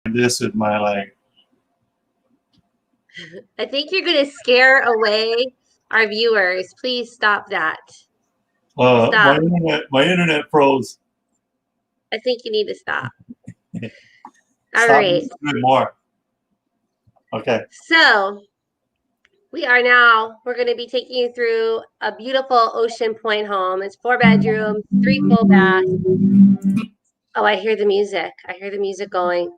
this with my like. I think you're going to scare away our viewers. Please stop that. Stop. My internet froze. I think you need to stop. All Stop right. more. Okay. So we're going to be taking you through a beautiful Ocean Point home. It's 4 bedrooms, 3 full baths. Oh, I hear the music. I hear the music going.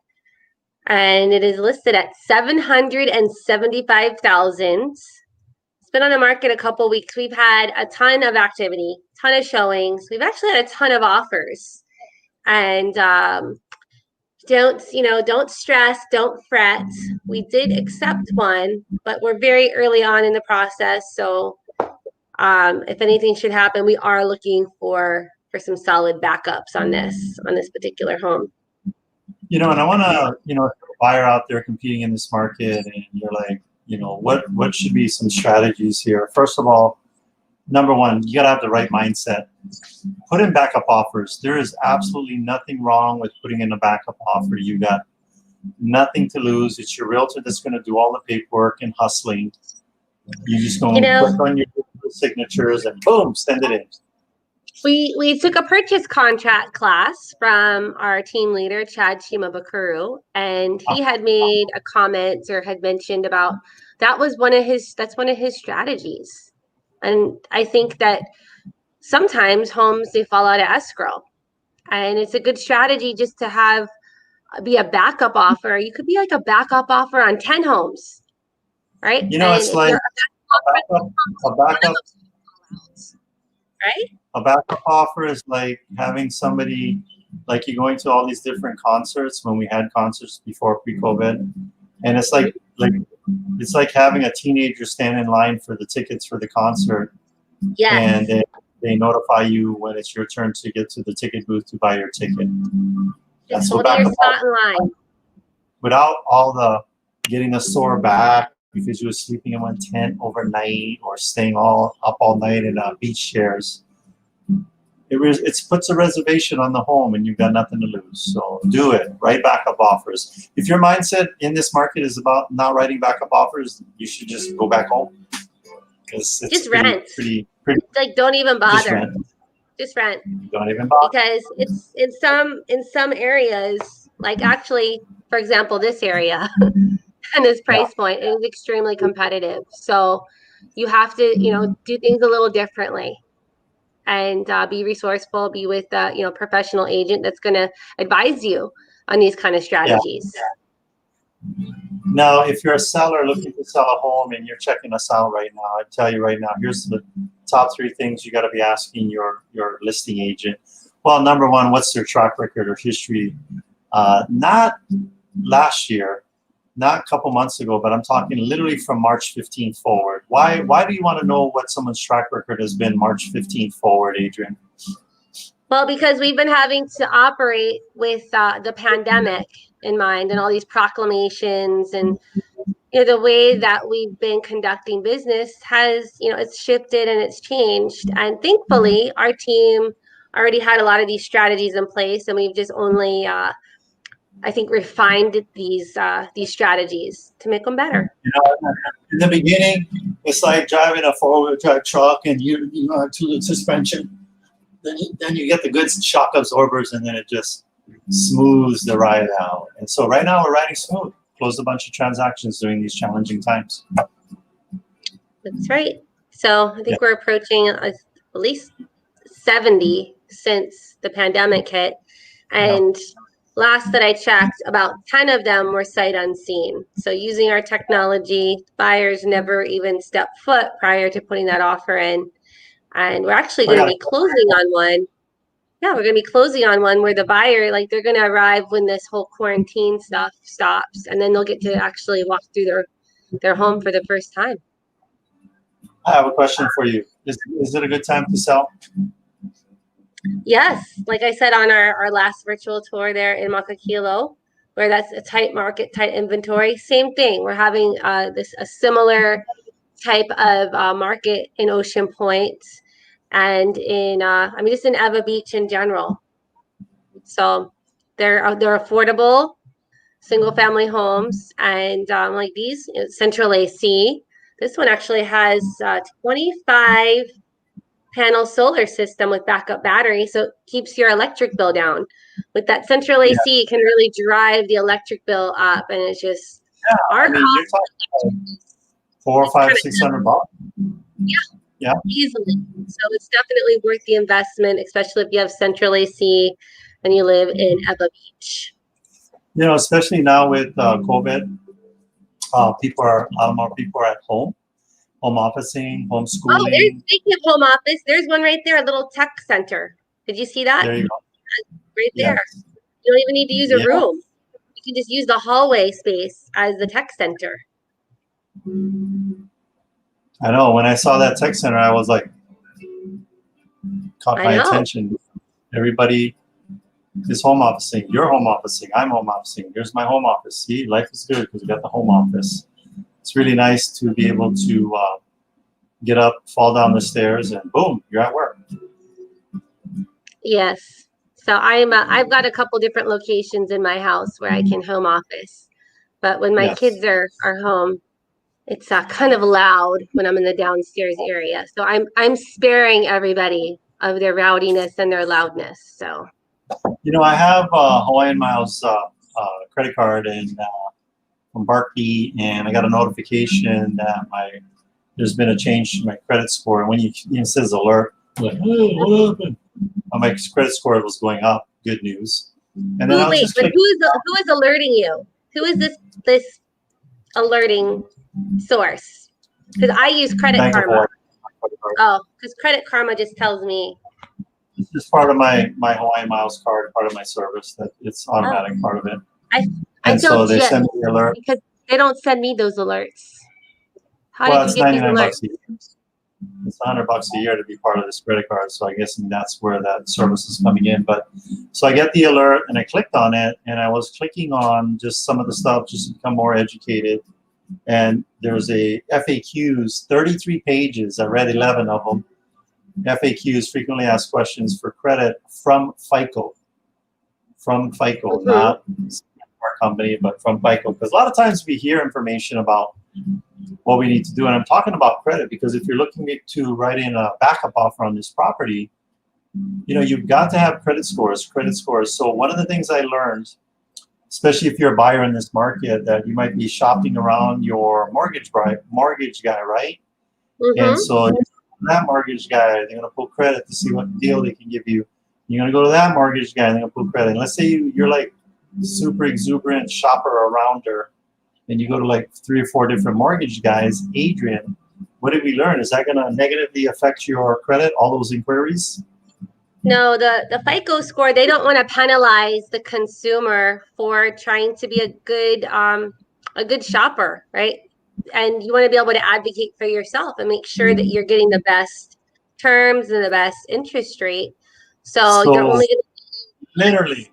And it is listed at $775,000. It's been on the market a couple weeks. We've had a ton of activity, ton of showings. We've actually had a ton of offers. And don't stress, don't fret. We did accept one, but we're very early on in the process. So if anything should happen, we are looking for some solid backups on this particular home. And I want to, if you're a buyer out there competing in this market and you're like, what should be some strategies here? First of all, number one, you got to have the right mindset. Put in backup offers. There is absolutely nothing wrong with putting in a backup offer. You got nothing to lose. It's your realtor that's going to do all the paperwork and hustling. You just go and click on your signatures and boom, send it in. We took a purchase contract class from our team leader, Chad Shimabukuru, and he had made a comment or had mentioned about that's one of his strategies. And I think that sometimes homes, they fall out of escrow, and it's a good strategy just to be a backup offer. You could be like a backup offer on 10 homes, right? It's like a backup, right? A backup offer is like having somebody, like you're going to all these different concerts when we had concerts before pre-COVID, and it's like having a teenager stand in line for the tickets for the concert. Yes. And they notify you when it's your turn to get to the ticket booth to buy your ticket. That's what backup spot in line. Without all the getting the store back because you were sleeping in one tent overnight or staying up all night in beach chairs. It puts a reservation on the home and you've got nothing to lose. So do it. Write backup offers. If your mindset in this market is about not writing backup offers, you should just go back home. It's just rent. Pretty, like, don't even bother. Just rent. Don't even bother. Because it's in some areas, like actually, for example, this area and this price point is extremely competitive. So you have to, do things a little differently. And be resourceful, be with a professional agent that's going to advise you on these kind of strategies. Yeah. Now, if you're a seller looking to sell a home and you're checking us out right now, I tell you right now, here's the top 3 things you got to be asking your listing agent. Well, number one, what's their track record or history? Not last year, not a couple months ago, but I'm talking literally from March 15th forward. Why do you want to know what someone's track record has been March 15th forward, Adrian? Well, because we've been having to operate with the pandemic in mind and all these proclamations and the way that we've been conducting business has, it's shifted and it's changed. And thankfully, our team already had a lot of these strategies in place, and we've just only I think refined these strategies to make them better. In the beginning, it's like driving a 4-wheel drive truck and you have 2-link suspension. Then you get the good shock absorbers, and then it just smooths the ride out. And so right now we're riding smooth. Closed a bunch of transactions during these challenging times. That's right. So I think we're approaching at least 70 since the pandemic hit. And last that I checked, about 10 of them were sight unseen. So using our technology, buyers never even stepped foot prior to putting that offer in. And we're actually going to be closing on one. Yeah, we're going to be closing on one where the buyer, they're going to arrive when this whole quarantine stuff stops, and then they'll get to actually walk through their home for the first time. I have a question for you. Is it a good time to sell? Yes. Like I said on our last virtual tour there in Makakilo, where that's a tight market, tight inventory, same thing. We're having a similar type of market in Ocean Point and in just in Ewa Beach in general. So they're affordable. single family homes, and like these central AC. This one actually has 25 panel solar system with backup battery, so it keeps your electric bill down. With that central Yeah. AC, it can really drive the electric bill up, and it's just our I mean, you're talking about $400, $500, $600. Yeah. easily. So it's definitely worth the investment, especially if you have central AC and you live in Ewa Beach. You know, especially now with COVID, a lot more people are at home officing, Oh, homeschooling. speaking of home office, there's one right there, a little tech center. Did you see that? There you go. Right there. Yes. You don't even need to use a Yeah. room. You can just use the hallway space as the tech center. I know. When I saw that tech center, I was like, caught I my know. attention. Everybody is home officing. You're home officing. I'm home officing. Here's my home office. See, life is good because we got the home office. It's really nice to be able to get up, fall down the stairs, and boom, you're at work. Yes. So I've got a couple different locations in my house where I can home office. But when my Yes. kids are home, it's kind of loud when I'm in the downstairs area. So I'm sparing everybody of their rowdiness and their loudness. So, You know, I have Hawaiian Miles credit card and from Barkley, and I got a notification that there's been a change to my credit score. And when it says alert, I'm like, oh, what happened? My credit score was going up. Good news. And then who is alerting you? Who is this alerting source? Because I use Credit Bank of Karma. Hawaii. Oh, because Credit Karma just tells me. It's just part of my Hawaiian Miles card, part of my service. That it's automatic part of it. I so don't they get send me the alert. because they don't send me those alerts. How Well, did it's you get these $99 alerts? a year. It's $100 a year to be part of this credit card. So I guess that's where that service is coming in. But so I get the alert and I clicked on it, and I was clicking on just some of the stuff just to become more educated. And there's a FAQs, 33 pages. I read 11 of them. FAQs, frequently asked questions for credit from FICO. From FICO, not our company, but from FICO. Because a lot of times we hear information about what we need to do. And I'm talking about credit because if you're looking to write in a backup offer on this property, you know, you've got to have credit scores. So one of the things I learned, especially if you're a buyer in this market, that you might be shopping around your mortgage guy, right? And so that mortgage guy, they're going to pull credit to see what deal they can give you. You're going to go to that mortgage guy and they're going to pull credit. And let's say you're like super exuberant shopper arounder, and you go to like 3 or 4 different mortgage guys. Adrian, what did we learn? Is that going to negatively affect your credit, all those inquiries? No, the FICO score, they don't want to penalize the consumer for trying to be a good shopper, right? And you want to be able to advocate for yourself and make sure that you're getting the best terms and the best interest rate. So you're only going to literally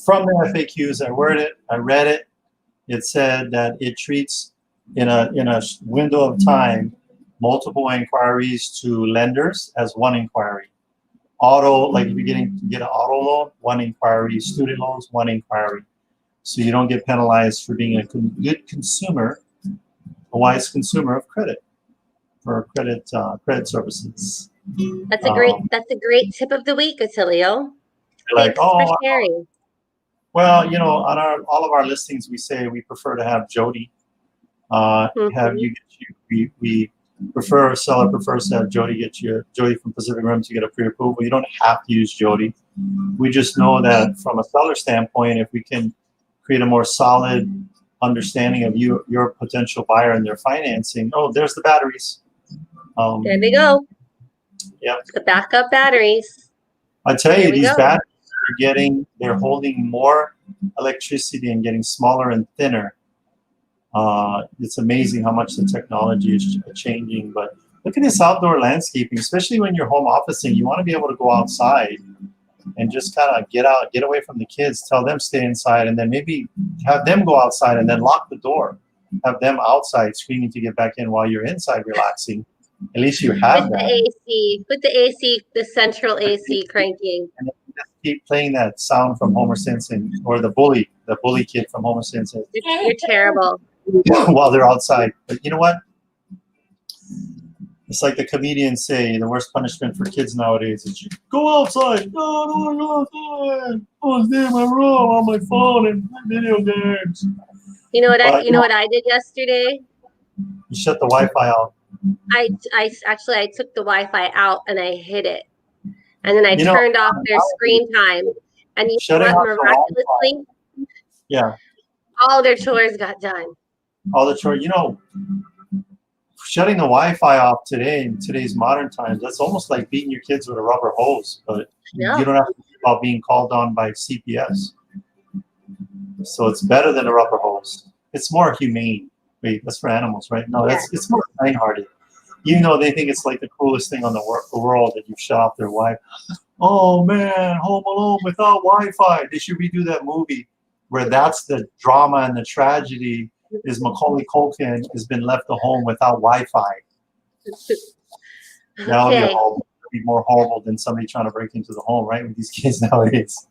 from the FAQs, I read it. It said that it treats in a window of time multiple inquiries to lenders as one inquiry. Auto, like if you get an auto loan, one inquiry. Student loans, one inquiry. So you don't get penalized for being a good consumer, a wise consumer of credit for credit services. That's a great tip of the week, Attilio. Thanks for sharing. Well, you know, on all of our listings, we say we prefer to have Jody. We prefer, seller prefers to have Jody from Pacific Rim to get a pre-approval. You don't have to use Jody. We just know that from a seller standpoint, if we can create a more solid understanding of your potential buyer and their financing. Oh, there's the batteries. There they go. Yeah. The backup batteries. I tell you, these batteries they're holding more electricity and getting smaller and thinner. It's amazing how much the technology is changing. But look at this outdoor landscaping, especially when you're home officing. You want to be able to go outside and just kind of get away from the kids, tell them stay inside, and then maybe have them go outside and then lock the door. Have them outside screaming to get back in while you're inside relaxing. At least you have that. With the AC, the central AC cranking. And just playing that sound from Homer Simpson, or the bully kid from Homer Simpson, You're terrible. while they're outside. But you know what? It's like the comedians say, the worst punishment for kids nowadays is you go outside. No, I don't want to go outside. I want to stay in my room on my phone and play video games. You know what? But, What I did yesterday? You shut the Wi-Fi out. I took the Wi-Fi out and I hid it, and then I turned off their screen time. And you know what? Miraculously, all their chores got done. All the chores. Shutting the Wi-Fi off today in today's modern times, that's almost like beating your kids with a rubber hose, but you don't have to worry about being called on by CPS. So it's better than a rubber hose. It's more humane. Wait, that's for animals, right? No, it's more kind-hearted. Even though they think it's like the coolest thing on the world that you shut off their Wi-Fi. Oh man, Home Alone without Wi-Fi. They should redo that movie where that's the drama and the tragedy. Is Macaulay Culkin has been left at home without Wi-Fi. That would be more horrible than somebody trying to break into the home, right? With these kids nowadays.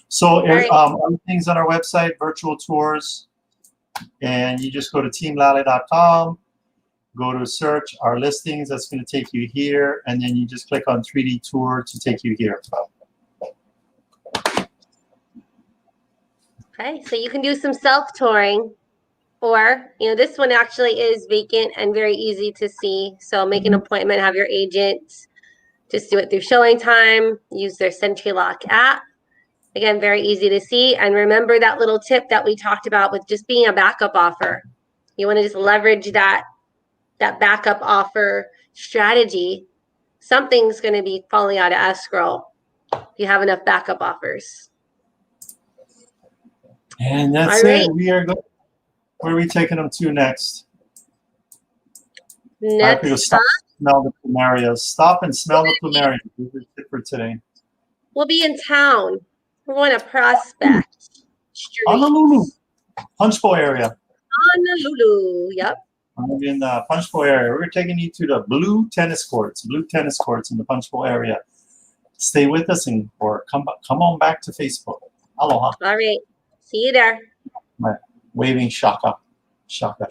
So, other things on our website, virtual tours, and you just go to teamlally.com, go to search our listings. That's going to take you here, and then you just click on 3D tour to take you here. Okay, so you can do some self-touring. Or, this one actually is vacant and very easy to see. So make an appointment, have your agent just do it through showing time, use their SentryLock app. Again, very easy to see. And remember that little tip that we talked about with just being a backup offer. You want to just leverage that backup offer strategy. Something's going to be falling out of escrow if you have enough backup offers. And that's it. We are going. Where are we taking them to next? Next stop and smell the plumerias. Stop and smell the plumerias. This is it for today. We'll be in town. We're going to Prospect Street. Honolulu. Punch Bowl area. Honolulu, yep. I'm in the Punch Bowl area. We're taking you to the blue tennis courts in the Punch Bowl area. Stay with us or come on back to Facebook. Aloha. All right. See you there. Waving shaka. Shaka.